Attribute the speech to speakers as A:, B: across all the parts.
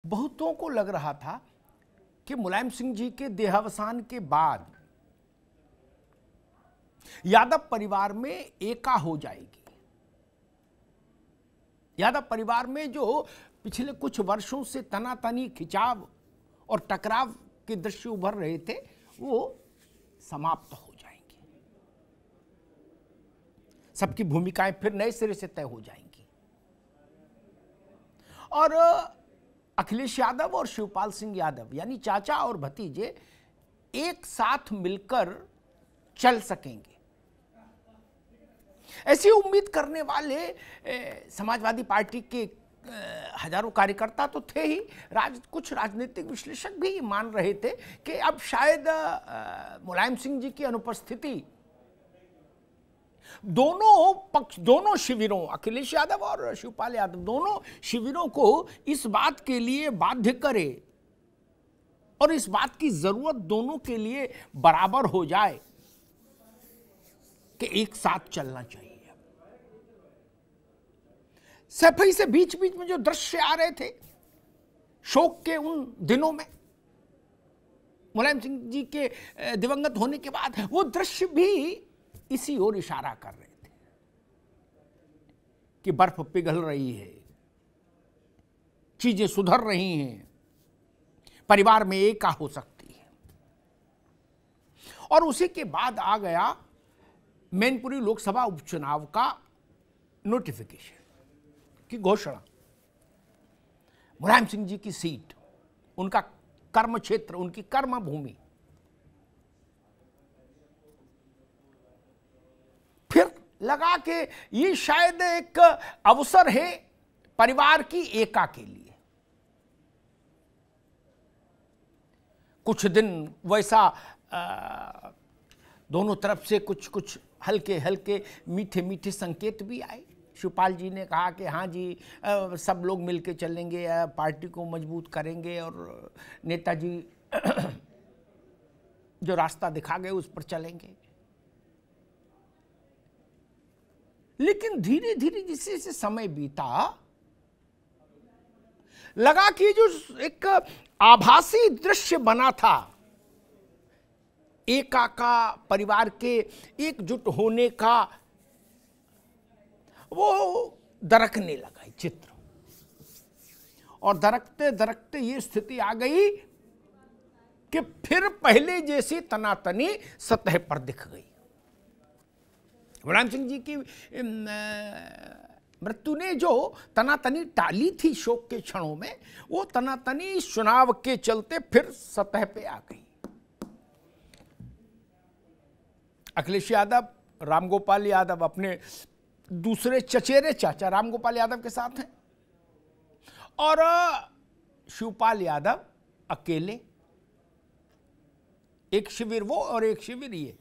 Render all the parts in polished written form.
A: बहुतों को लग रहा था कि मुलायम सिंह जी के देहावसान के बाद यादव परिवार में एका हो जाएगी। यादव परिवार में जो पिछले कुछ वर्षों से तनातनी, खिंचाव और टकराव के दृश्य उभर रहे थे वो समाप्त हो जाएंगे। सबकी भूमिकाएं फिर नए सिरे से तय हो जाएंगी और अखिलेश यादव और शिवपाल सिंह यादव यानी चाचा और भतीजे एक साथ मिलकर चल सकेंगे। ऐसी उम्मीद करने वाले समाजवादी पार्टी के हजारों कार्यकर्ता तो थे ही, कुछ राजनीतिक विश्लेषक भी मान रहे थे कि अब शायद मुलायम सिंह जी की अनुपस्थिति दोनों पक्ष, दोनों शिविरों, अखिलेश यादव और शिवपाल यादव, दोनों शिविरों को इस बात के लिए बाध्य करे और इस बात की जरूरत दोनों के लिए बराबर हो जाए कि एक साथ चलना चाहिए। सफाई से बीच बीच में जो दृश्य आ रहे थे शोक के उन दिनों में, मुलायम सिंह जी के दिवंगत होने के बाद, वो दृश्य भी इसी ओर इशारा कर रहे थे कि बर्फ पिघल रही है, चीजें सुधर रही हैं, परिवार में एका हो सकती है। और उसी के बाद आ गया मैनपुरी लोकसभा उपचुनाव का नोटिफिकेशन की घोषणा। मुलायम सिंह जी की सीट, उनका कर्म क्षेत्र, उनकी कर्म भूमि, फिर लगा कि ये शायद एक अवसर है परिवार की एका के लिए। कुछ दिन वैसा दोनों तरफ से कुछ कुछ हल्के हल्के मीठे मीठे संकेत भी आए। शिवपाल जी ने कहा कि हाँ जी, सब लोग मिलके चलेंगे, पार्टी को मजबूत करेंगे और नेताजी जो रास्ता दिखा गए उस पर चलेंगे। लेकिन धीरे धीरे जैसे जैसे समय बीता, लगा कि जो एक आभासी दृश्य बना था एका का, परिवार के एकजुट होने का, वो दरकने लगा चित्र। और दरकते दरकते ये स्थिति आ गई कि फिर पहले जैसी तनातनी सतह पर दिख गई। मुलायम सिंह जी की मृत्यु ने जो तनातनी टाली थी शोक के क्षणों में, वो तनातनी चुनाव के चलते फिर सतह पे आ गई। अखिलेश यादव, रामगोपाल यादव अपने दूसरे चचेरे चाचा रामगोपाल यादव के साथ हैं और शिवपाल यादव अकेले, एक शिविर वो और एक शिविर ये।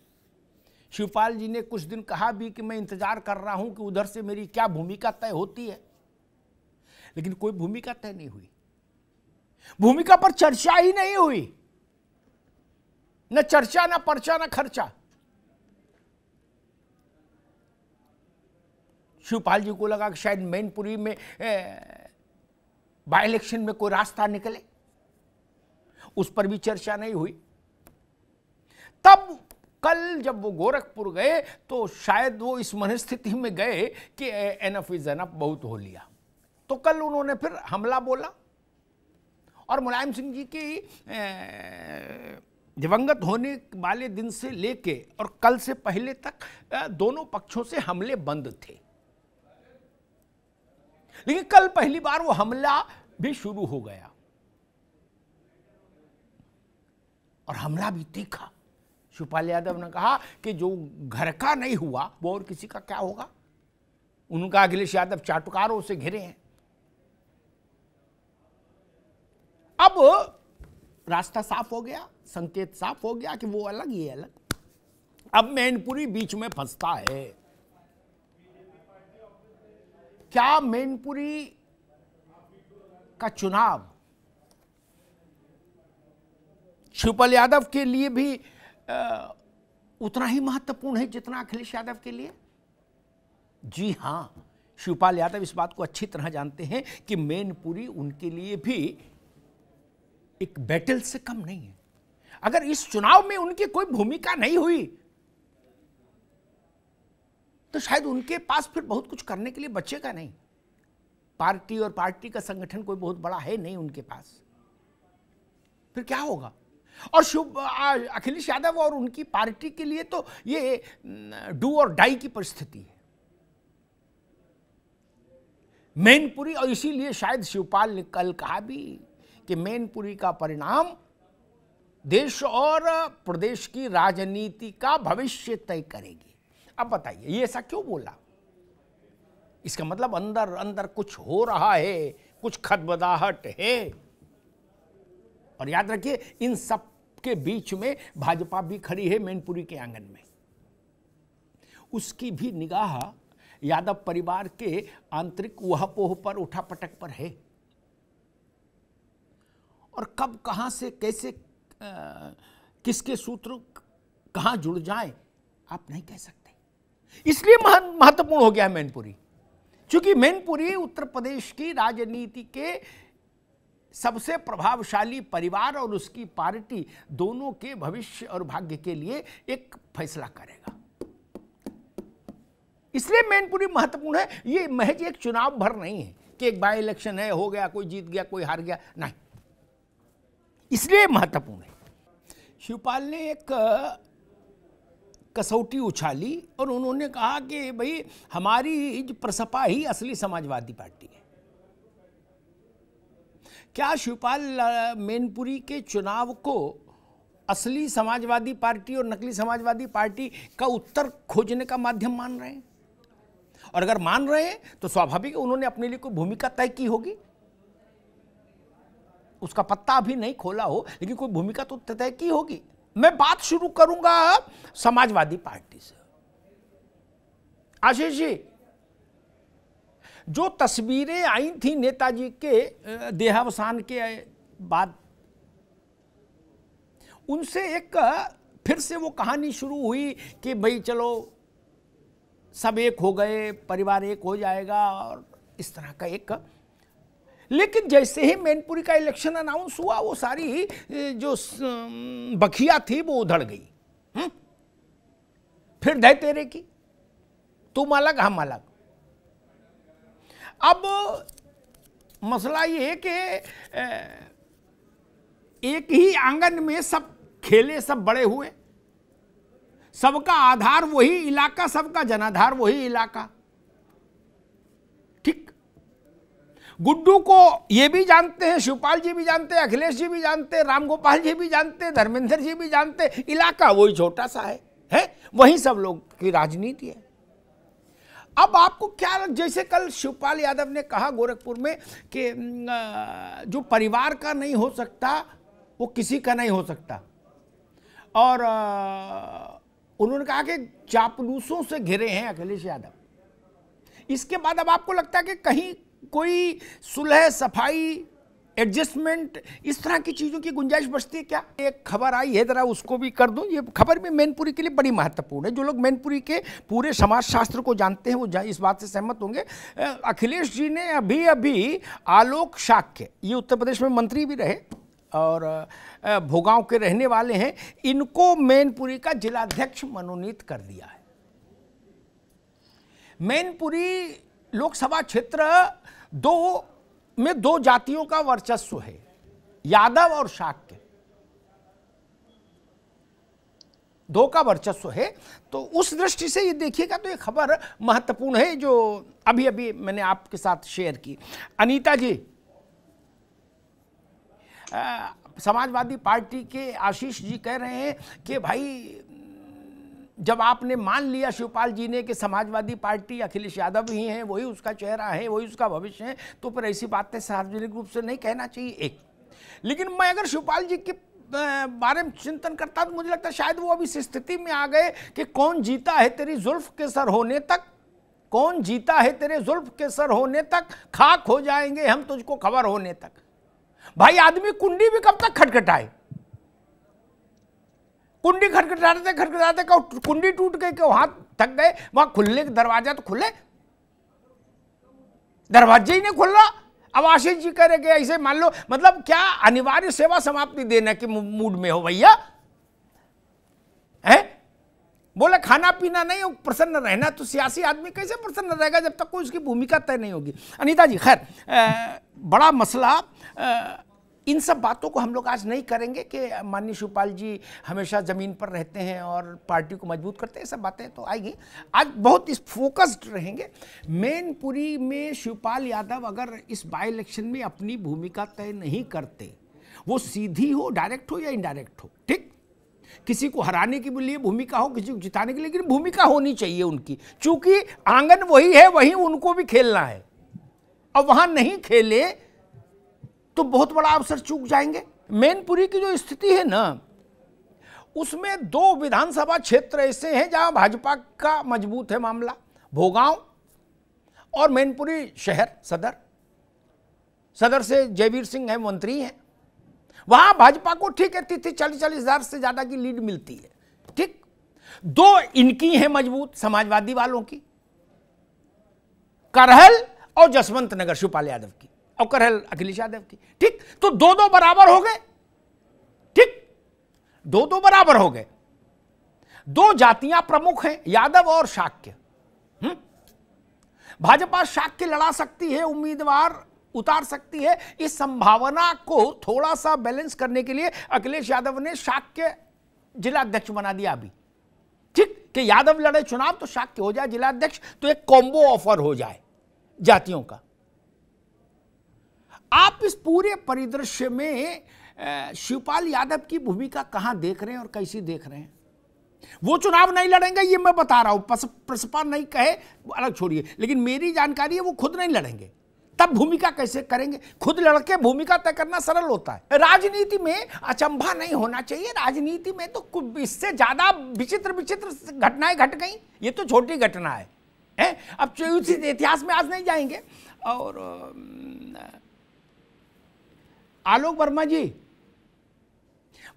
A: शिवपाल जी ने कुछ दिन कहा भी कि मैं इंतजार कर रहा हूं कि उधर से मेरी क्या भूमिका तय होती है, लेकिन कोई भूमिका तय नहीं हुई। भूमिका पर चर्चा ही नहीं हुई, न चर्चा, न पर्चा, न खर्चा। शिवपाल जी को लगा कि शायद मैनपुरी में बाय इलेक्शन में कोई रास्ता निकले, उस पर भी चर्चा नहीं हुई। तब कल जब वो गोरखपुर गए तो शायद वो इस मनस्थिति में गए कि एनफ इज एनफ, बहुत हो लिया। तो कल उन्होंने फिर हमला बोला और मुलायम सिंह जी की दिवंगत होने वाले दिन से लेके और कल से पहले तक दोनों पक्षों से हमले बंद थे, लेकिन कल पहली बार वो हमला भी शुरू हो गया और हमला भी तीखा। शिवपाल यादव ने कहा कि जो घर का नहीं हुआ वो और किसी का क्या होगा। उनका अखिलेश यादव चाटुकारों से घिरे हैं। अब रास्ता साफ हो गया, संकेत साफ हो गया कि वो अलग, ये अलग। अब मैनपुरी बीच में फंसता है। क्या मैनपुरी का चुनाव शिवपाल यादव के लिए भी उतना ही महत्वपूर्ण है जितना अखिलेश यादव के लिए? जी हां, शिवपाल यादव इस बात को अच्छी तरह जानते हैं कि मैनपुरी उनके लिए भी एक बैटल से कम नहीं है। अगर इस चुनाव में उनकी कोई भूमिका नहीं हुई तो शायद उनके पास फिर बहुत कुछ करने के लिए बचेगा नहीं। पार्टी और पार्टी का संगठन कोई बहुत बड़ा है नहीं उनके पास, फिर क्या होगा। और अखिलेश यादव और उनकी पार्टी के लिए तो ये डू और डाई की परिस्थिति है, मैनपुरी। और इसीलिए शायद शिवपाल ने कल कहा भी कि मैनपुरी का परिणाम देश और प्रदेश की राजनीति का भविष्य तय करेगी। अब बताइए ये ऐसा क्यों बोला? इसका मतलब अंदर अंदर कुछ हो रहा है, कुछ खदबदाहट है। और याद रखिए इन सब के बीच में भाजपा भी खड़ी है मैनपुरी के आंगन में। उसकी भी निगाह यादव परिवार के आंतरिक ऊहापोह पर, उठापटक पर है। और कब कहां से कैसे किसके सूत्र कहां जुड़ जाएं आप नहीं कह सकते। इसलिए महत्वपूर्ण हो गया है मैनपुरी, क्योंकि मैनपुरी उत्तर प्रदेश की राजनीति के सबसे प्रभावशाली परिवार और उसकी पार्टी दोनों के भविष्य और भाग्य के लिए एक फैसला करेगा। इसलिए मैनपुरी महत्वपूर्ण है। ये महज एक चुनाव भर नहीं है कि एक बाय इलेक्शन है, हो गया, कोई जीत गया कोई हार गया, नहीं, इसलिए महत्वपूर्ण है। शिवपाल ने एक कसौटी उछाली और उन्होंने कहा कि भाई हमारी प्रसपा ही असली समाजवादी पार्टी है। क्या शिवपाल मैनपुरी के चुनाव को असली समाजवादी पार्टी और नकली समाजवादी पार्टी का उत्तर खोजने का माध्यम मान रहे हैं? और अगर मान रहे हैं तो स्वाभाविक है उन्होंने अपने लिए कोई भूमिका तय की होगी। उसका पत्ता अभी नहीं खोला हो, लेकिन कोई भूमिका तो तय की होगी। मैं बात शुरू करूंगा समाजवादी पार्टी से। आशीष जी, जो तस्वीरें आई थी नेताजी के देहावसान के बाद, उनसे एक फिर से वो कहानी शुरू हुई कि भाई चलो सब एक हो गए, परिवार एक हो जाएगा और इस तरह का एक। लेकिन जैसे ही मैनपुरी का इलेक्शन अनाउंस हुआ वो सारी जो बखिया थी वो उधड़ गई। फिर दे तेरे की, तुम अलग हम अलग। अब मसला ये है कि एक ही आंगन में सब खेले, सब बड़े हुए, सबका आधार वही इलाका, सबका जनाधार वही इलाका। ठीक, गुड्डू को ये भी जानते हैं, शिवपाल जी भी जानते हैं, अखिलेश जी भी जानते हैं, रामगोपाल जी भी जानते हैं, धर्मेंद्र जी भी जानते हैं। इलाका वही छोटा सा है वही सब लोग की राजनीति है। अब आपको क्या, जैसे कल शिवपाल यादव ने कहा गोरखपुर में कि जो परिवार का नहीं हो सकता वो किसी का नहीं हो सकता, और उन्होंने कहा कि चापलूसों से घिरे हैं अखिलेश यादव। इसके बाद अब आपको लगता है कि कहीं कोई सुलह, सफाई, एडजस्टमेंट, इस तरह की चीज़ों की गुंजाइश बचती है क्या? एक खबर आई है, जरा उसको भी कर दूं। ये खबर भी मैनपुरी के लिए बड़ी महत्वपूर्ण है। जो लोग मैनपुरी के पूरे समाजशास्त्र को जानते हैं वो इस बात से सहमत होंगे। अखिलेश जी ने अभी अभी आलोक शाक्य, ये उत्तर प्रदेश में मंत्री भी रहे और भोगांव के रहने वाले हैं, इनको मैनपुरी का जिलाध्यक्ष मनोनीत कर दिया है। मैनपुरी लोकसभा क्षेत्र दो जातियों का वर्चस्व है, यादव और शाक्य, दो का वर्चस्व है। तो उस दृष्टि से ये देखिएगा तो ये खबर महत्वपूर्ण है जो अभी अभी मैंने आपके साथ शेयर की। अनीता जी, समाजवादी पार्टी के आशीष जी कह रहे हैं कि भाई जब आपने मान लिया शिवपाल जी ने कि समाजवादी पार्टी अखिलेश यादव ही हैं, वही उसका चेहरा है, वही उसका भविष्य है, तो फिर ऐसी बातें सार्वजनिक रूप से नहीं कहना चाहिए। एक, लेकिन मैं अगर शिवपाल जी के बारे में चिंतन करता तो मुझे लगता है शायद वो अभी इस स्थिति में आ गए कि कौन जीता है तेरी जुल्फ के सर होने तक, कौन जीता है तेरे जुल्फ के सर होने तक, खाक हो जाएंगे हम तुझको खबर होने तक। भाई आदमी कुंडी भी कब तक खटखटाए? कुंडी खटखटाते खटखटाते कुंडी टूट गई कि हाथ थक गए, वहां खुलने के दरवाजा तो खुले, दरवाजे ही नहीं खुल रहा। अब आशीष जी कह रहे कि ऐसे मान लो, मतलब क्या अनिवार्य सेवा समाप्ति देने के मूड में हो भैया? है बोले खाना पीना नहीं हो, प्रसन्न रहना। तो सियासी आदमी कैसे प्रसन्न रहेगा जब तक कोई उसकी भूमिका तय नहीं होगी? अनीता जी, खैर बड़ा मसला। इन सब बातों को हम लोग आज नहीं करेंगे कि माननीय शिवपाल जी हमेशा ज़मीन पर रहते हैं और पार्टी को मजबूत करते हैं, सब बातें तो आएगी। आज बहुत इस फोकस्ड रहेंगे। मैनपुरी में शिवपाल यादव अगर इस बाई इलेक्शन में अपनी भूमिका तय नहीं करते, वो सीधी हो, डायरेक्ट हो या इनडायरेक्ट हो, ठीक, किसी को हराने के लिए भूमिका हो, किसी को जिताने के लिए, लेकिन भूमिका होनी चाहिए उनकी, चूंकि आंगन वही है, वहीं उनको भी खेलना है। और वहां नहीं खेले तो बहुत बड़ा अवसर चूक जाएंगे। मैनपुरी की जो स्थिति है ना, उसमें 2 विधानसभा क्षेत्र ऐसे हैं जहां भाजपा का मजबूत है मामला, भोगांव और मैनपुरी शहर सदर से जयवीर सिंह है, मंत्री हैं। वहां भाजपा को ठीक है 30-40 हजार से ज्यादा की लीड मिलती है, ठीक। 2 इनकी हैं मजबूत, समाजवादी वालों की, करहल और जसवंत नगर शिवपाल यादव की, और करहल अखिलेश यादव की, ठीक। तो 2-2 बराबर हो गए, ठीक, 2-2 बराबर हो गए। 2 जातियां प्रमुख हैं, यादव और शाक्य। भाजपा शाक्य लड़ा सकती है, उम्मीदवार उतार सकती है। इस संभावना को थोड़ा सा बैलेंस करने के लिए अखिलेश यादव ने शाक्य जिला अध्यक्ष बना दिया अभी, ठीक, कि यादव लड़े चुनाव तो शाक्य हो जाए जिला अध्यक्ष, तो एक कॉम्बो ऑफर हो जाए जातियों का। आप इस पूरे परिदृश्य में शिवपाल यादव की भूमिका कहां देख रहे हैं और कैसी देख रहे हैं? वो चुनाव नहीं लड़ेंगे, ये मैं बता रहा हूं, प्रसपा नहीं कहे अलग छोड़िए, लेकिन मेरी जानकारी है वो खुद नहीं लड़ेंगे। तब भूमिका कैसे करेंगे? खुद लड़के भूमिका तय करना सरल होता है। राजनीति में अचंभा नहीं होना चाहिए। राजनीति में तो इससे ज्यादा विचित्र घटनाएं घट गई। ये तो छोटी घटना है? अब इतिहास में आज नहीं जाएंगे। और आलोक वर्मा जी,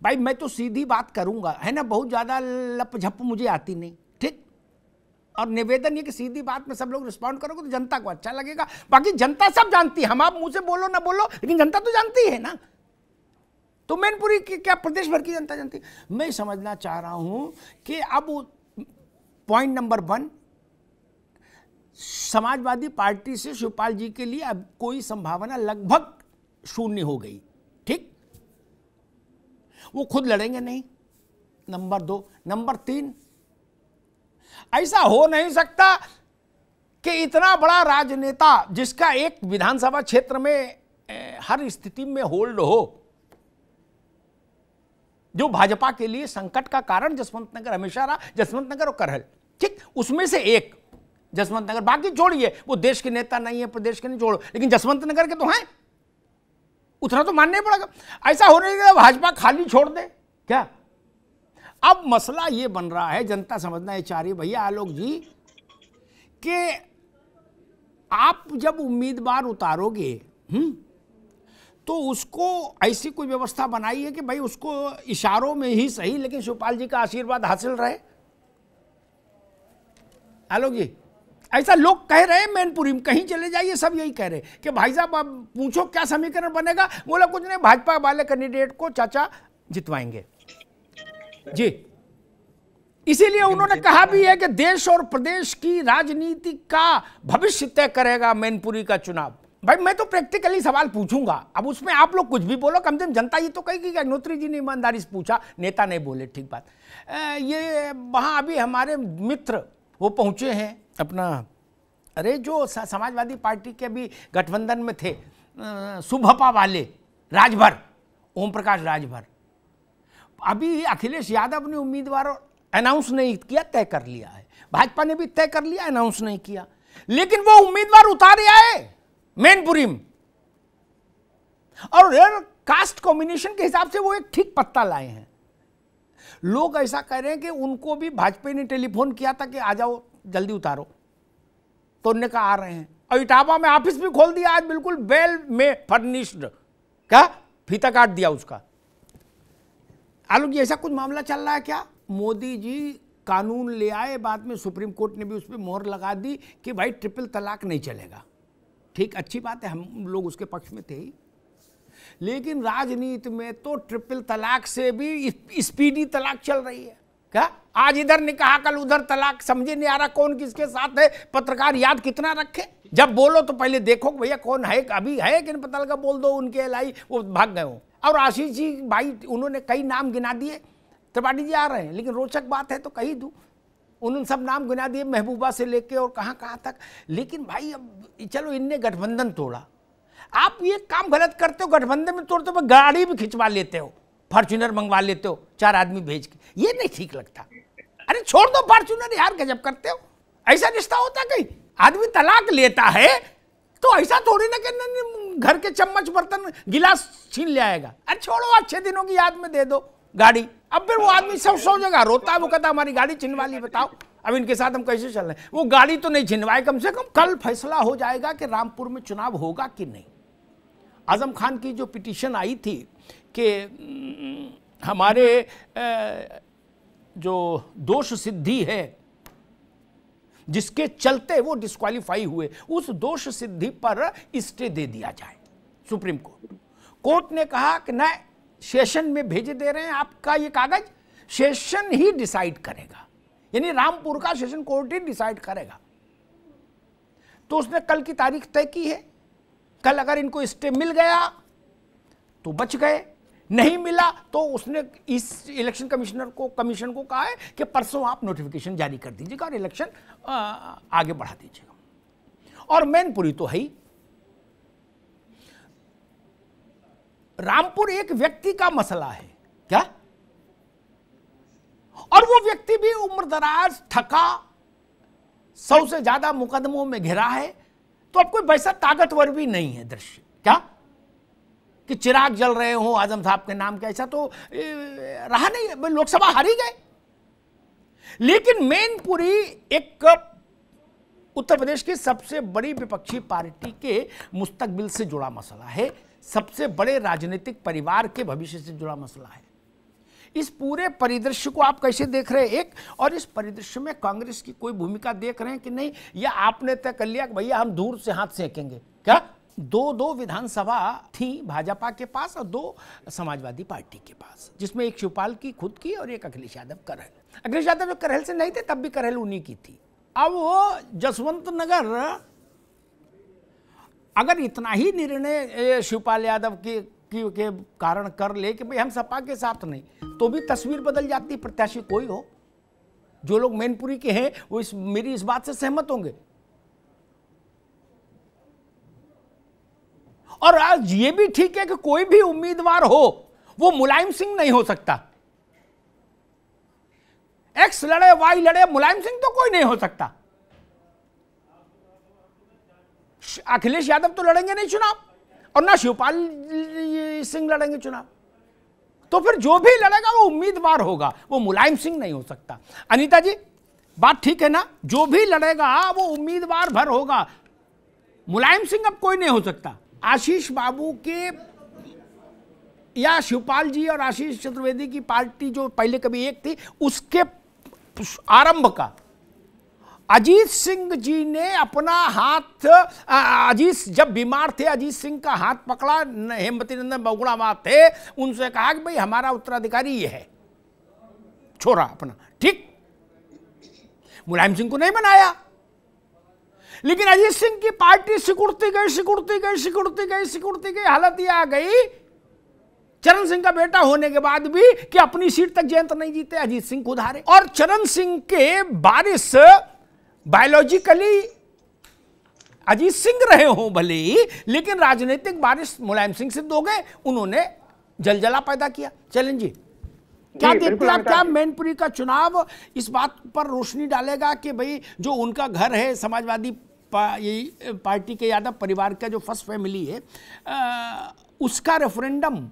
A: भाई मैं तो सीधी बात करूंगा, है ना, बहुत ज्यादा लपझप मुझे आती नहीं, ठीक। और निवेदन ये कि सीधी बात में सब लोग रिस्पॉन्ड करोगे तो जनता को अच्छा लगेगा। बाकी जनता सब जानती है, हम आप मुंह से बोलो ना बोलो, लेकिन जनता तो जानती है ना। तो मैनपुरी की क्या प्रदेश भर की जनता जानती है? मैं समझना चाह रहा हूं कि अब पॉइंट नंबर 1, समाजवादी पार्टी से शिवपाल जी के लिए अब कोई संभावना लगभग शून्य हो गई, ठीक, वो खुद लड़ेंगे नहीं। नंबर 2, नंबर 3, ऐसा हो नहीं सकता कि इतना बड़ा राजनेता जिसका एक विधानसभा क्षेत्र में हर स्थिति में होल्ड हो, जो भाजपा के लिए संकट का कारण जसवंत नगर हमेशा रहा, जसवंत नगर और करहल, ठीक, उसमें से एक जसवंत नगर, बाकी छोड़िए, वो देश के नेता नहीं है, प्रदेश के नहीं, छोड़ो, लेकिन जसवंत नगर के तो हैं, उतना तो मानना ही पड़ेगा। ऐसा होने के भाजपा खाली छोड़ दे क्या? अब मसला ये बन रहा है, जनता समझना है चाह रही भैया आलोक जी, कि आप जब उम्मीदवार उतारोगे तो उसको ऐसी कोई व्यवस्था बनाई है कि भाई उसको इशारों में ही सही, लेकिन शिवपाल जी का आशीर्वाद हासिल रहे। आलोक जी, ऐसा लोग कह रहे हैं मैनपुरी में, कहीं चले जाइए सब यही कह रहे हैं कि भाई साहब आप पूछो क्या समीकरण बनेगा, बोला कुछ नहीं, भाजपा वाले कैंडिडेट को चाचा जितवाएंगे जी। इसीलिए उन्होंने कहा भी है कि देश और प्रदेश की राजनीति का भविष्य तय करेगा मैनपुरी का चुनाव। भाई मैं तो प्रैक्टिकली सवाल पूछूंगा, अब उसमें आप लोग कुछ भी बोलो, कम से कम जनता ये तो कहेगी कि अग्निहोत्री जी ने ईमानदारी से पूछा, नेता नहीं बोले, ठीक बात। ये वहाँ अभी हमारे मित्र वो पहुँचे हैं अपना, अरे जो समाजवादी पार्टी के अभी गठबंधन में थे, सुभपा वाले राजभर, ओम प्रकाश राजभर, अभी अखिलेश यादव ने उम्मीदवार अनाउंस नहीं किया, तय कर लिया है, भाजपा ने भी तय कर लिया, अनाउंस नहीं किया, लेकिन वो उम्मीदवार उतारे आए मैनपुरी में, और कास्ट कॉम्बिनेशन के हिसाब से वो एक ठीक पत्ता लाए हैं। लोग ऐसा कह रहे हैं कि उनको भी भाजपा ने टेलीफोन किया था कि आ जाओ जल्दी उतारो, तो उन्होंने कहा आ रहे हैं, और इटावा में ऑफिस भी खोल दिया आज, बिल्कुल वेल में फर्निश्ड, क्या फीता काट दिया उसका। आलोक जी, ऐसा कुछ मामला चल रहा है क्या? मोदी जी कानून ले आए, बाद में सुप्रीम कोर्ट ने भी उस पर मोहर लगा दी कि भाई ट्रिपल तलाक नहीं चलेगा, ठीक, अच्छी बात है, हम लोग उसके पक्ष में थे ही। लेकिन राजनीति में तो ट्रिपल तलाक से भी स्पीडी तलाक चल रही है। क्या आज इधर निकाह कल उधर तलाक, समझे नहीं आ रहा कौन किसके साथ है। पत्रकार याद कितना रखे, जब बोलो तो पहले देखो भैया कौन है, अभी है कि नहीं पता लगा, बोल दो उनके लाई वो भाग गए हो। और आशीष जी भाई उन्होंने कई नाम गिना दिए, त्रिपाठी जी आ रहे हैं, लेकिन रोचक बात है तो कही दूं, उन्होंने सब नाम गिना दिए महबूबा से लेके और कहाँ कहाँ तक। लेकिन भाई अब चलो इनने गठबंधन तोड़ा, आप ये काम गलत करते हो, गठबंधन में तोड़ते हो, गाड़ी भी खिंचवा लेते हो, फॉर्च्यूनर मंगवा लेते हो 4 आदमी भेज के, ये नहीं ठीक लगता। अरे छोड़ दो फॉर्च्यूनर यार, गजब करते हो। ऐसा रिश्ता होता कहीं, आदमी तलाक लेता है तो ऐसा थोड़ी ना कि घर के चम्मच बर्तन गिलास छीन ले आएगा। अरे छोड़ो, अच्छे दिनों की याद में दे दो गाड़ी। अब फिर वो आदमी सौ जगह रोता है, वो कहता हमारी गाड़ी छिनवा ली, बताओ अब इनके साथ हम कैसे चल रहे हैं। वो गाड़ी तो नहीं छिनवाए, कम से कम कल फैसला हो जाएगा कि रामपुर में चुनाव होगा कि नहीं। आजम खान की जो पिटीशन आई थी कि हमारे जो दोष सिद्धि है जिसके चलते वो डिस्क्वालीफाई हुए, उस दोष सिद्धि पर स्टे दे दिया जाए। सुप्रीम कोर्ट ने कहा कि न सेशन में भेजे दे रहे हैं आपका ये कागज, सेशन ही डिसाइड करेगा, यानी रामपुर का सेशन कोर्ट ही डिसाइड करेगा। तो उसने कल की तारीख तय की है। कल अगर इनको स्टे मिल गया तो बच गए, नहीं मिला तो उसने इस इलेक्शन कमीशन को कहा है कि परसों आप नोटिफिकेशन जारी कर दीजिएगा और इलेक्शन आगे बढ़ा दीजिएगा। और मैनपुरी तो है ही, रामपुर एक व्यक्ति का मसला है क्या, और वो व्यक्ति भी उम्रदराज, थका, 100 से ज्यादा मुकदमों में घिरा है, तो अब कोई वैसा ताकतवर भी नहीं है दृश्य क्या कि चिराग जल रहे हो आजम साहब के नाम के, ऐसा तो रहा नहीं। लोकसभा हार ही गए। लेकिन मैनपुरी एक उत्तर प्रदेश की सबसे बड़ी विपक्षी पार्टी के मुस्तकबिल से जुड़ा मसला है, सबसे बड़े राजनीतिक परिवार के भविष्य से जुड़ा मसला है। इस पूरे परिदृश्य को आप कैसे देख रहे हैं एक, और इस परिदृश्य में कांग्रेस की कोई भूमिका देख रहे हैं कि नहीं, या आपने तय कर लिया कि भैया हम दूर से हाथ सेकेंगे क्या। दो विधानसभा थी भाजपा के पास और 2 समाजवादी पार्टी के पास, जिसमें एक शिवपाल की खुद की और एक अखिलेश यादव करहल। अखिलेश यादव जो करहल से नहीं थे तब भी करहल उन्हीं की थी। अब वो जसवंत नगर अगर इतना ही निर्णय शिवपाल यादव के कारण कर ले कि भाई हम सपा के साथ नहीं, तो भी तस्वीर बदल जाती। प्रत्याशी कोई हो, जो लोग मैनपुरी के हैं वो मेरी इस बात से सहमत होंगे। और आज ये भी ठीक है कि कोई भी उम्मीदवार हो वो मुलायम सिंह नहीं हो सकता। एक्स लड़े वाई लड़े, मुलायम सिंह तो कोई नहीं हो सकता। अखिलेश यादव तो लड़ेंगे नहीं चुनाव, और ना शिवपाल सिंह लड़ेंगे चुनाव। तो फिर जो भी लड़ेगा वो उम्मीदवार होगा, वो मुलायम सिंह नहीं हो सकता। अनीता जी बात ठीक है ना, जो भी लड़ेगा वो उम्मीदवार भर होगा, मुलायम सिंह अब कोई नहीं हो सकता। आशीष बाबू के या शिवपाल जी और आशीष चतुर्वेदी की पार्टी जो पहले कभी एक थी, उसके आरंभ का अजीत सिंह जी ने अपना हाथ, अजीत जब बीमार थे अजीत सिंह का हाथ पकड़ा, हेमवती नंदन बहुगुणा वहां थे, उनसे कहा कि भाई हमारा उत्तराधिकारी ये है, छोरा अपना, ठीक। मुलायम सिंह को नहीं बनाया, लेकिन अजीत सिंह की पार्टी सिकुड़ती गई, हालत ये आ गई चरण सिंह का बेटा होने के बाद भी कि अपनी सीट तक जयंत नहीं जीते, अजीत सिंह खुद हारे। और चरण सिंह के वारिस बायोलॉजिकली अजीत सिंह रहे हों भले ही, लेकिन राजनीतिक वारिस मुलायम सिंह सिद्ध हो गए, उन्होंने जलजला पैदा किया। चलें जी, क्या देखते हैं आप, क्या मैनपुरी का चुनाव इस बात पर रोशनी डालेगा कि भाई जो उनका घर है, समाजवादी पार्टी के यादव परिवार का जो फर्स्ट फैमिली है, उसका रेफरेंडम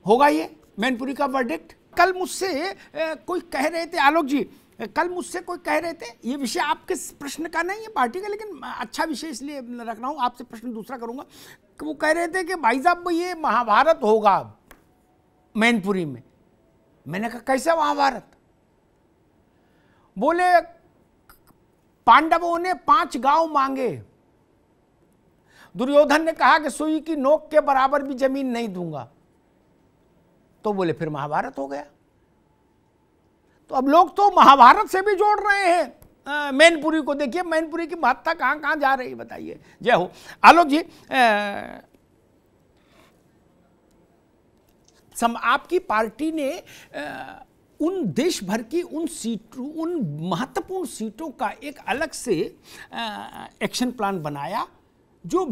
A: होगा ये मैनपुरी का वर्डिक्ट? कल मुझसे कोई कह रहे थे, आलोक जी कल मुझसे कोई कह रहे थे, ये विषय आपके प्रश्न का नहीं है पार्टी का, लेकिन अच्छा विषय इसलिए रख रहा हूँ, आपसे प्रश्न दूसरा करूँगा, कि वो कह रहे थे कि भाई साहब ये महाभारत होगा मैनपुरी में। मैंने कहा कैसे महाभारत? बोले पांडवों ने 5 गांव मांगे, दुर्योधन ने कहा कि सुई की नोक के बराबर भी जमीन नहीं दूंगा, तो बोले फिर महाभारत हो गया। तो अब लोग तो महाभारत से भी जोड़ रहे हैं मैनपुरी को। देखिए मैनपुरी की महत्ता कहां कहां जा रही, बताइए। जय हो। आलोक जी, आपकी पार्टी ने उन देश भर की उन महत्वपूर्ण सीटों का एक अलग से एक्शन प्लान बनाया जो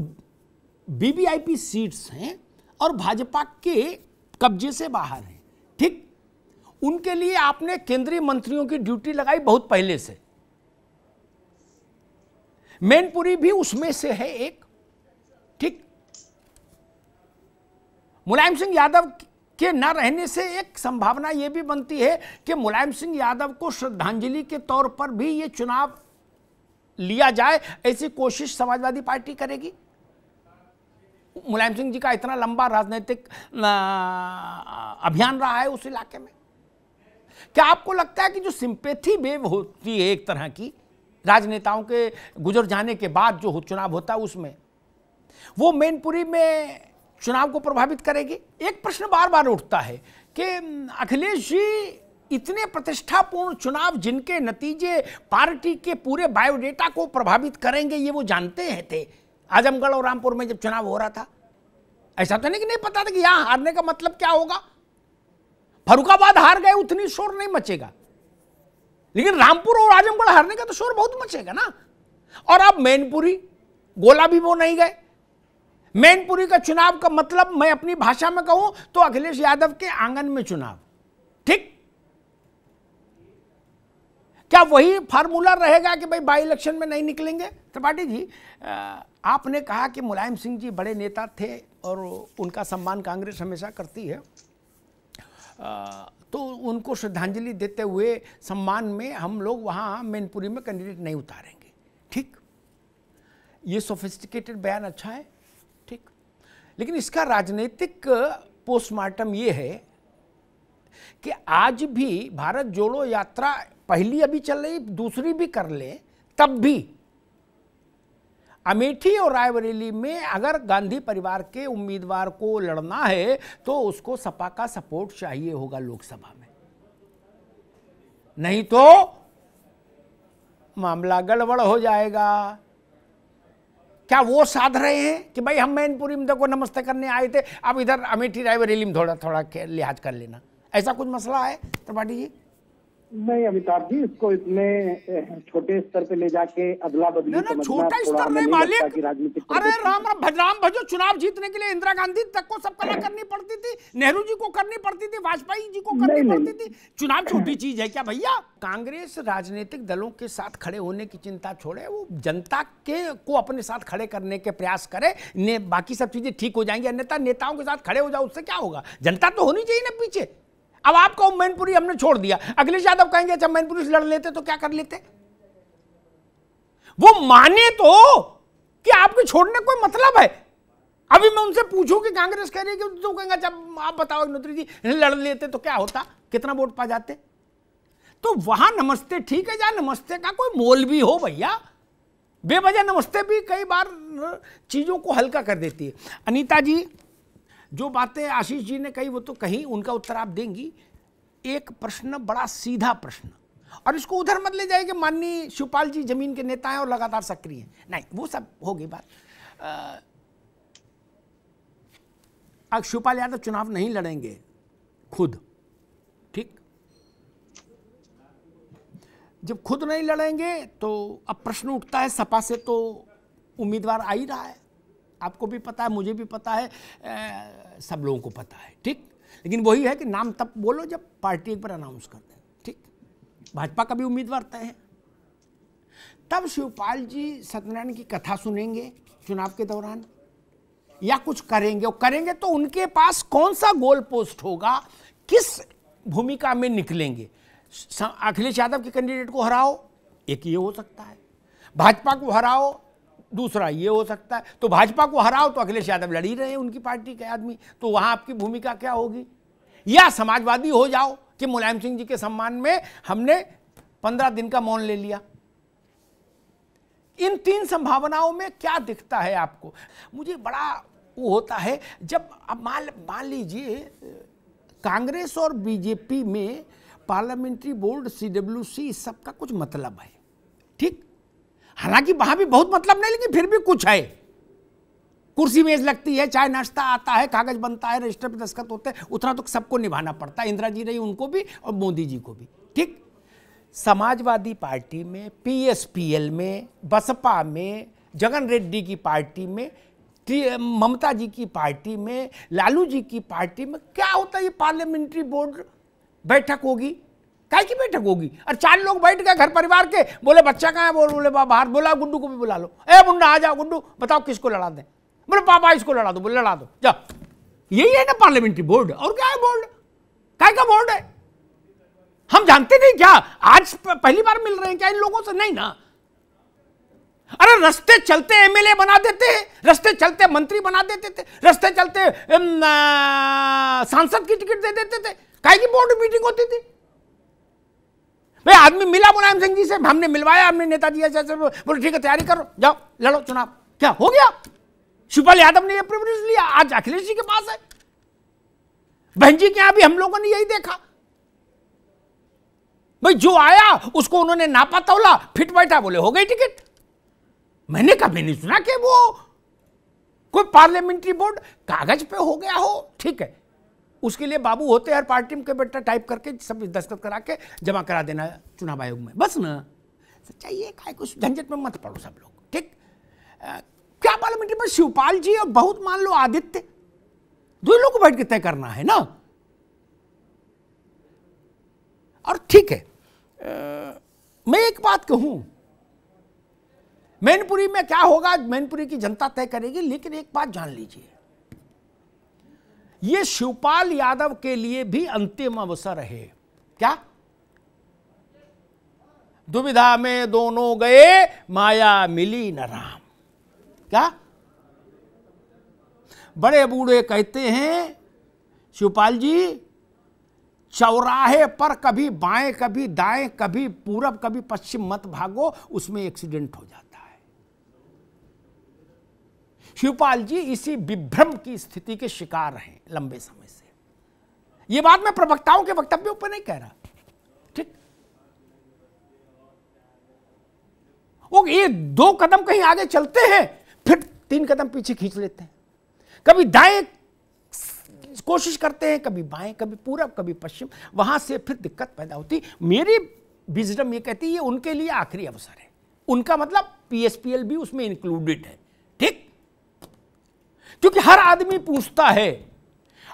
A: वीवीआईपी सीट्स हैं और भाजपा के कब्जे से बाहर हैं, ठीक। उनके लिए आपने केंद्रीय मंत्रियों की ड्यूटी लगाई बहुत पहले से। मैनपुरी भी उसमें से है एक, ठीक। मुलायम सिंह यादव के न रहने से एक संभावना यह भी बनती है कि मुलायम सिंह यादव को श्रद्धांजलि के तौर पर भी यह चुनाव लिया जाए, ऐसी कोशिश समाजवादी पार्टी करेगी। मुलायम सिंह जी का इतना लंबा राजनीतिक अभियान रहा है उस इलाके में। क्या आपको लगता है कि जो सिंपैथी वेव होती है एक तरह की राजनेताओं के गुजर जाने के बाद जो चुनाव होता है उसमें, वो मैनपुरी में चुनाव को प्रभावित करेगी? एक प्रश्न बार बार उठता है कि अखिलेश जी इतने प्रतिष्ठापूर्ण चुनाव जिनके नतीजे पार्टी के पूरे बायोडेटा को प्रभावित करेंगे, ये वो जानते हैं थे। आजमगढ़ और रामपुर में जब चुनाव हो रहा था, ऐसा तो नहीं कि नहीं पता था कि यहां हारने का मतलब क्या होगा। फर्रुखाबाद हार गए, उतनी शोर नहीं मचेगा, लेकिन रामपुर और आजमगढ़ हारने का तो शोर बहुत मचेगा ना। और अब मैनपुरी, गोला भी वो नहीं गए। मैनपुरी का चुनाव का मतलब मैं अपनी भाषा में कहूं तो अखिलेश यादव के आंगन में चुनाव, ठीक। क्या वही फार्मूला रहेगा कि भाई बाई इलेक्शन में नहीं निकलेंगे? त्रिपाठी जी, आपने कहा कि मुलायम सिंह जी बड़े नेता थे और उनका सम्मान कांग्रेस हमेशा करती है, तो उनको श्रद्धांजलि देते हुए सम्मान में हम लोग वहाँ मैनपुरी में कैंडिडेट नहीं उतारेंगे, ठीक। ये सोफिस्टिकेटेड बयान अच्छा है, ठीक। लेकिन इसका राजनीतिक पोस्टमार्टम ये है कि आज भी भारत जोड़ो यात्रा पहली अभी चल रही, दूसरी भी कर ले, तब भी अमेठी और रायबरेली में अगर गांधी परिवार के उम्मीदवार को लड़ना है तो उसको सपा का सपोर्ट चाहिए होगा लोकसभा में, नहीं तो मामला गड़बड़ हो जाएगा। क्या वो साध रहे हैं कि भाई हम मैनपुरी में देखो नमस्ते करने आए थे, अब इधर अमेठी रायबरेली में थोड़ा थोड़ा लिहाज कर लेना, ऐसा कुछ मसला है त्रिपाठी जी?
B: नहीं अमिताभ जी, इसको इतने छोटे स्तर पे ले जाके अदला बदली
A: छोटा स्तर नहीं मालिक। अरे राम राम भजो, चुनाव जीतने के लिए इंदिरा गांधी तक को सब कला करनी पड़ती थी, नेहरू जी को करनी पड़ती थी, वाजपेयी जी को करनी पड़ती थी। चुनाव छोटी चीज है क्या भैया? कांग्रेस राजनीतिक दलों के साथ खड़े होने की चिंता छोड़े, वो जनता के को अपने साथ खड़े करने के प्रयास करे, बाकी सब चीजें ठीक हो जाएंगी। अन्यथा नेताओं के साथ खड़े हो जाओ, उससे क्या होगा? जनता तो होनी चाहिए ना पीछे। अब आपको मैनपुरी हमने छोड़ दिया, अखिलेश यादव कहेंगे अच्छा मैनपुरी से लड़ लेते तो क्या कर लेते? वो माने तो कि आपके छोड़ने कोई मतलब है। अभी मैं उनसे पूछूं कि कांग्रेस कह रही है कि तो कहेंगे अच्छा आप बताओ नोत्री जी, लड़ लेते तो क्या होता, कितना वोट पा जाते? तो वहां नमस्ते ठीक है, जहां नमस्ते का कोई मोल भी हो भैया। बेवजह नमस्ते भी कई बार चीजों को हल्का कर देती है। अनीता जी, जो बातें आशीष जी ने कही वो तो कही, उनका उत्तर आप देंगी। एक प्रश्न, बड़ा सीधा प्रश्न, और इसको उधर मत ले जाइए कि माननीय शिवपाल जी जमीन के नेता हैं और लगातार सक्रिय हैं, नहीं, वो सब हो गई बात। अब शिवपाल यादव चुनाव नहीं लड़ेंगे खुद, ठीक। जब खुद नहीं लड़ेंगे तो अब प्रश्न उठता है, सपा से तो उम्मीदवार आ ही रहा है, आपको भी पता है, मुझे भी पता है, सब लोगों को पता है, ठीक। लेकिन वही है कि नाम तब बोलो जब पार्टी एक बार अनाउंस कर दे, ठीक। भाजपा का भी उम्मीदवार तय है। तब शिवपाल जी सत्यनारायण की कथा सुनेंगे चुनाव के दौरान या कुछ करेंगे, और करेंगे तो उनके पास कौन सा गोल पोस्ट होगा, किस भूमिका में निकलेंगे? अखिलेश यादव के कैंडिडेट को हराओ, एक ये हो सकता है, भाजपा को हराओ, दूसरा ये हो सकता है। तो भाजपा को हराओ तो अखिलेश यादव लड़ ही रहे हैं, उनकी पार्टी के आदमी, तो वहां आपकी भूमिका क्या होगी? या समाजवादी हो जाओ कि मुलायम सिंह जी के सम्मान में हमने 15 दिन का मौन ले लिया, इन 3 संभावनाओं में क्या दिखता है आपको? मुझे बड़ा वो होता है जब अब मान लीजिए कांग्रेस और बीजेपी में पार्लियामेंट्री बोर्ड, CWC, इस सब का कुछ मतलब है, ठीक। हालांकि वहां भी बहुत मतलब नहीं, लेकिन फिर भी कुछ है। कुर्सी मेज लगती है, चाय नाश्ता आता है, कागज बनता है, रजिस्टर पे दस्तखत होते हैं, उतना तो सबको निभाना पड़ता है। इंदिरा जी रही उनको भी और मोदी जी को भी, ठीक। समाजवादी पार्टी में, PSPL में, बसपा में, जगन रेड्डी की पार्टी में, ममता जी की पार्टी में, लालू जी की पार्टी में क्या होता है? ये पार्लियामेंट्री बोर्ड बैठक होगी, काय की बैठक होगी? और 4 लोग बैठ गए घर परिवार के, बोले बच्चा कहाँ है, बोले बाहर, बोला गुड्डू को भी बुला लो, ए मुन्ना आ जाओ, गुड्डू बताओ किसको लड़ा दें, बोले पापा इसको लड़ा दो, बोले लड़ा दो जा। यही है ना पार्लियामेंट्री बोर्ड, और क्या है बोर्ड? काय का बोर्ड है? हम जानते नहीं क्या? आज पहली बार मिल रहे हैं क्या इन लोगों से? नहीं ना। अरे रास्ते चलते MLA बना देते हैं, रास्ते चलते मंत्री बना देते थे, रास्ते चलते सांसद की टिकट दे देते थे। काय की बोर्ड मीटिंग होती थी? भाई आदमी मिला मुलायम सिंह जी से, हमने मिलवाया, हमने नेताजी ऐसे बोले ठीक है तैयारी करो, जाओ लड़ो चुनाव, क्या हो गया? शिवपाल यादव ने यह प्रिविलेज लिया, आज अखिलेश जी के पास है। बहन जी के यहां भी हम लोगों ने यही देखा, भाई जो आया उसको उन्होंने नापा तौला, फिट बैठा, बोले हो गई टिकट। मैंने कभी नहीं सुना कि वो कोई पार्लियामेंट्री बोर्ड कागज पे हो गया हो, ठीक है। उसके लिए बाबू होते हैं हर पार्टी के, बेटा टाइप करके सब दस्तखत करा के जमा करा देना चुनाव आयोग में, बस ना। सच्चाई ये है, कुछ झंझट में मत पड़ो सब लोग, ठीक। क्या पार्लियामेंट्री पर शिवपाल जी और बहुत मान लो आदित्य, 2 लोग को बैठ के तय करना है ना। और ठीक है, मैं एक बात कहूं, मैनपुरी में क्या होगा मैनपुरी की जनता तय करेगी, लेकिन एक बात जान लीजिए, यह शिवपाल यादव के लिए भी अंतिम अवसर है। क्या? दुविधा में दोनों गए, माया मिली न राम। क्या? बड़े बूढ़े कहते हैं शिवपाल जी, चौराहे पर कभी बाएं कभी दाएं, कभी पूरब कभी पश्चिम मत भागो, उसमें एक्सीडेंट हो जाता है। शिवपाल जी इसी विभ्रम की स्थिति के शिकार हैं लंबे समय से। यह बात मैं प्रवक्ताओं के वक्तव्यों पर नहीं कह रहा, ठीक। वो ये 2 कदम कहीं आगे चलते हैं, फिर 3 कदम पीछे खींच लेते हैं, कभी दाएं कोशिश करते हैं, कभी बाएं, कभी पूरब, कभी पश्चिम, वहां से फिर दिक्कत पैदा होती। मेरी विजडम ये कहती है उनके लिए आखिरी अवसर है। उनका मतलब PSPL भी उसमें इंक्लूडेड है, ठीक। क्योंकि हर आदमी पूछता है,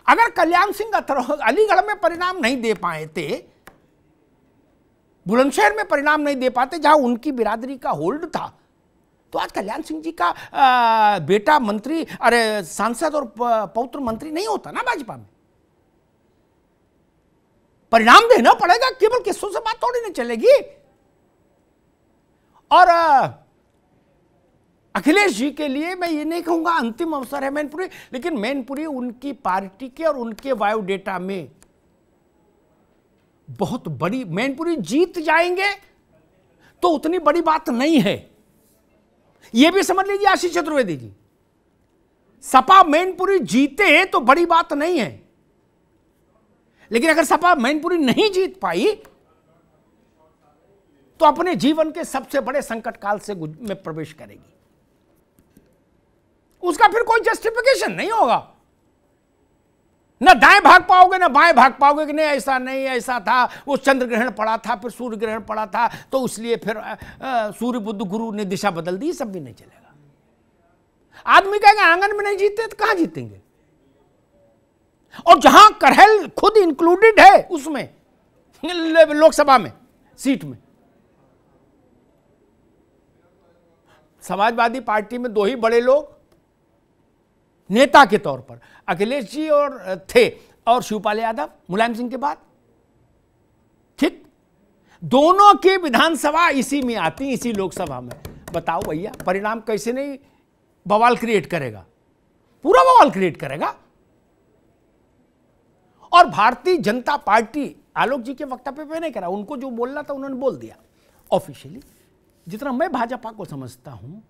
A: अगर कल्याण सिंह अलीगढ़ में परिणाम नहीं दे पाए थे, बुलंदशहर में परिणाम नहीं दे पाते जहां उनकी बिरादरी का होल्ड था, तो आज कल्याण सिंह जी का बेटा मंत्री, अरे सांसद और पौत्र मंत्री नहीं होता ना भाजपा में। परिणाम देना पड़ेगा, केवल किस्सों से बात थोड़ी नहीं चलेगी। और अखिलेश जी के लिए मैं ये नहीं कहूंगा अंतिम अवसर है मैनपुरी, लेकिन मैनपुरी उनकी पार्टी के और उनके बायोडेटा में बहुत बड़ी, मैनपुरी जीत जाएंगे तो उतनी बड़ी बात नहीं है। यह भी समझ लीजिए आशीष चतुर्वेदी जी, सपा मैनपुरी जीते तो बड़ी बात नहीं है, लेकिन अगर सपा मैनपुरी नहीं जीत पाई तो अपने जीवन के सबसे बड़े संकट काल से में प्रवेश करेगी। उसका फिर कोई जस्टिफिकेशन नहीं होगा, ना दाएं भाग पाओगे ना बाएं भाग पाओगे कि नहीं ऐसा नहीं, ऐसा था, वो चंद्र ग्रहण पड़ा था, फिर सूर्य ग्रहण पड़ा था, तो इसलिए फिर सूर्य बुध गुरु ने दिशा बदल दी, सब भी नहीं चलेगा। आदमी कहेगा आंगन में नहीं जीते तो कहां जीतेंगे? और जहां करहल खुद इंक्लूडेड है उसमें, लोकसभा में सीट में, समाजवादी पार्टी में 2 ही बड़े लोग नेता के तौर पर, अखिलेश जी और थे, और शिवपाल यादव मुलायम सिंह के बाद, ठीक। दोनों की विधानसभा इसी में आती, इसी लोकसभा में। बताओ भैया, परिणाम कैसे नहीं बवाल क्रिएट करेगा? पूरा बवाल क्रिएट करेगा। और भारतीय जनता पार्टी, आलोक जी के वक्तव्य पे नहीं करा, उनको जो बोलना था उन्होंने बोल दिया ऑफिशियली, जितना मैं भाजपा को समझता हूं,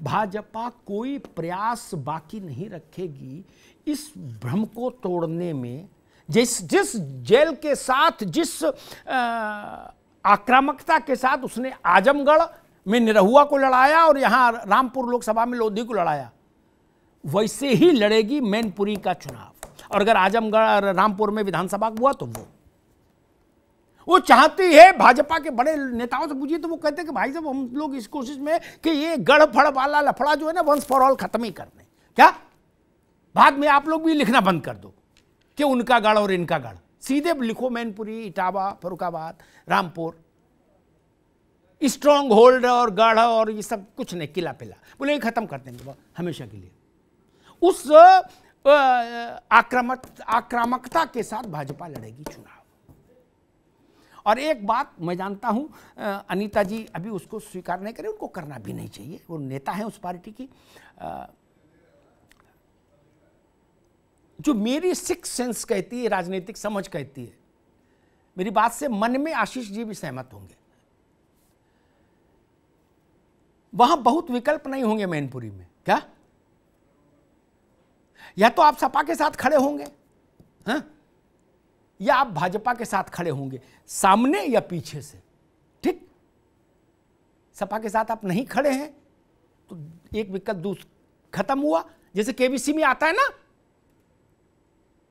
A: भाजपा कोई प्रयास बाकी नहीं रखेगी इस भ्रम को तोड़ने में। जिस जेल के साथ, जिस आक्रामकता के साथ उसने आजमगढ़ में निरहुआ को लड़ाया और यहां रामपुर लोकसभा में लोधी को लड़ाया, वैसे ही लड़ेगी मैनपुरी का चुनाव। और अगर आजमगढ़ रामपुर में विधानसभा हुआ तो वो चाहती है। भाजपा के बड़े नेताओं से पूछिए तो वो कहते हैं कि भाई साहब हम लोग इस कोशिश में कि ये गड़फड़ वाला लफड़ा जो है ना वंस फॉर ऑल खत्म ही कर दें। क्या बाद में आप लोग भी लिखना बंद कर दो कि उनका गढ़ और इनका गढ़, सीधे लिखो मैनपुरी, इटावा, फर्रुखाबाद, रामपुर, स्ट्रॉन्ग होल्ड और गढ़ और ये सब कुछ नहीं, किला पिला, बोले खत्म कर देंगे हमेशा के लिए। उस आक्रामकता के साथ भाजपा लड़ेगी चुनाव। और एक बात मैं जानता हूं, अनीता जी अभी उसको स्वीकार नहीं करें, उनको करना भी नहीं चाहिए, वो नेता हैं उस पार्टी की। जो मेरी सिक्स सेंस कहती है, राजनीतिक समझ कहती है, मेरी बात से मन में आशीष जी भी सहमत होंगे, वहां बहुत विकल्प नहीं होंगे मैनपुरी में। क्या या तो आप सपा के साथ खड़े होंगे, हाँ? या आप भाजपा के साथ खड़े होंगे, सामने या पीछे से। ठीक, सपा के साथ आप नहीं खड़े हैं तो एक विकल्प खत्म हुआ। जैसे केबीसी में आता है ना,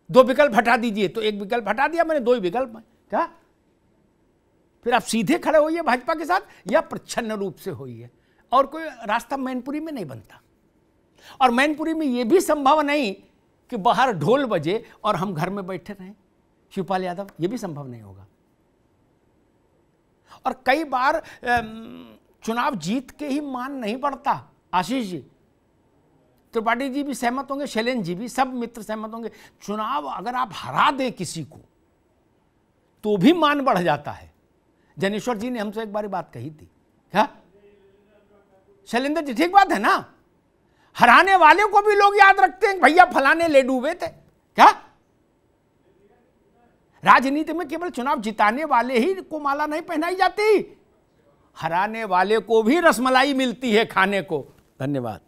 A: 2 विकल्प हटा दीजिए, तो एक विकल्प हटा दिया मैंने, 2 ही विकल्प में। क्या फिर आप सीधे खड़े होइए भाजपा के साथ या प्रच्छन्न रूप से होइए, और कोई रास्ता मैनपुरी में नहीं बनता। और मैनपुरी में यह भी संभव नहीं कि बाहर ढोल बजे और हम घर में बैठे रहें, शिवपाल यादव, यह भी संभव नहीं होगा। और कई बार चुनाव जीत के ही मान नहीं बढ़ता। आशीष जी, त्रिपाठी जी भी सहमत होंगे, शैलेंद्र जी भी, सब मित्र सहमत होंगे। चुनाव अगर आप हरा दें किसी को तो भी मान बढ़ जाता है। जनेश्वर जी ने हमसे एक बार बात कही थी, क्या शैलेंद्र जी, ठीक बात है ना, हराने वाले को भी लोग याद रखते हैं, भैया फलाने ले डूबे थे। क्या राजनीति में केवल चुनाव जिताने वाले ही को माला नहीं पहनाई जाती, हराने वाले को भी रसमलाई मिलती है खाने को। धन्यवाद।